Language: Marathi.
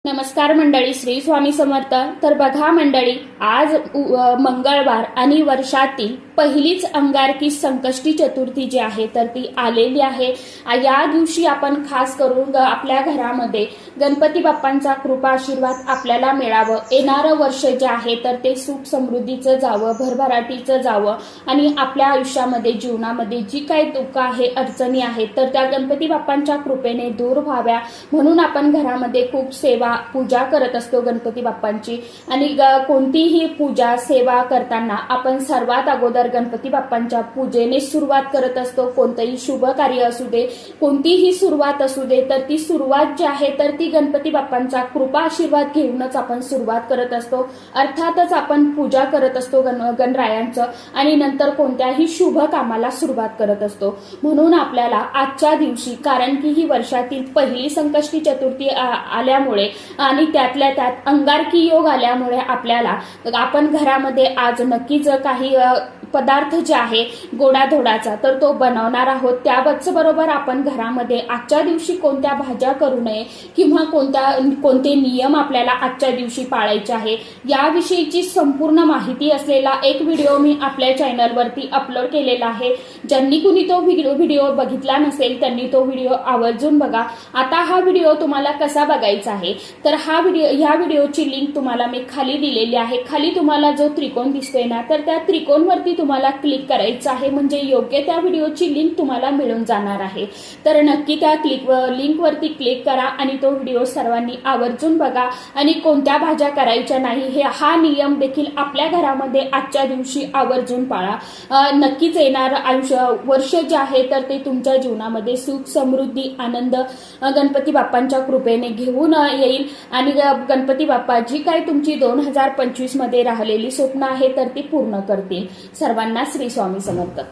नमस्कार मंडळी, श्री स्वामी समर्थ. तर बघा मंडळी, आज मंगळवार आणि वर्षातील पहिलीच अंगारकी संकष्टी चतुर्थी जी आहे तर ती आलेली आहे. या दिवशी आपण खास करून आपल्या घरामध्ये गणपती बाप्पांचा कृपा आशीर्वाद आपल्याला मिळावं, येणारं वर्ष जे आहे तर ते सुख समृद्धीचं जावं, भरभराटीचं जावं आणि आपल्या आयुष्यामध्ये जीवनामध्ये जी काही दुःख आहे, अडचणी आहेत तर त्या गणपती बाप्पांच्या कृपेने दूर व्हाव्या म्हणून आपण घरामध्ये खूप सेवा पूजा करत असतो गणपती बाप्पांची. आणि कोणतीही पूजा सेवा करताना आपण सर्वात अगोदर गणपती बाप्पांच्या पूजेने सुरुवात करत असतो. कोणतंही शुभ कार्य असू दे, कोणतीही सुरुवात असू दे, तर ती सुरुवात जी आहे तर ती गणपती बाप्पांचा कृपा आशीर्वाद घेऊनच आपण सुरुवात करत असतो. अर्थातच आपण पूजा करत असतो गणरायांचं आणि नंतर कोणत्याही शुभ कामाला सुरुवात करत असतो. म्हणून आपल्याला आजच्या दिवशी, कारण की ही वर्षातील पहिली संकष्टी चतुर्थी आल्यामुळे आणि त्यातल्या त्यात अंगारकी योग आल्यामुळे आपण घरामध्ये आज नक्कीच काही पदार्थ जे आहे गोडाधोडाचा तर तो बनवणार आहोत. त्याबरोबर आपण घरामध्ये आजच्या दिवशी कोणत्या भाज्या करू नये किंवा कोणते नियम आपल्याला आजच्या दिवशी पाळायचे आहे याविषयीची संपूर्ण माहिती असलेला एक व्हिडिओ मी आपल्या चॅनलवरती अपलोड केलेला आहे. ज्यांनी कुणी तो व्हिडिओ बघितला नसेल त्यांनी तो व्हिडिओ आवर्जून बघा. आता हा व्हिडिओ तुम्हाला कसा बघायचा आहे तर ह्या व्हिडिओची लिंक तुम्हाला मी खाली दिलेली आहे. खाली तुम्हाला जो त्रिकोण दिसतोय ना तर त्या त्रिकोणवरती तुम्हाला क्लिक करायचं आहे, म्हणजे योग्य त्या व्हिडिओची लिंक तुम्हाला मिळून जाणार आहे. तर नक्की त्या लिंकवरती क्लिक करा आणि तो व्हिडिओ सर्वांनी आवर्जून बघा. आणि कोणत्या भाज्या करायच्या नाही हा नियम देखील आपल्या घरामध्ये आजच्या दिवशी आवर्जून पाळा. नक्कीच येणारं वर्ष जे आहे तर ते तुमच्या जीवनामध्ये सुख समृद्धी आनंद गणपती बाप्पांच्या कृपेने घेऊन येईल आणि गणपती बाप्पा जी काही तुमची 2025 मध्ये राहिलेली स्वप्न आहे तर ती पूर्ण करतील. सर्वांना श्री स्वामी समर्थ.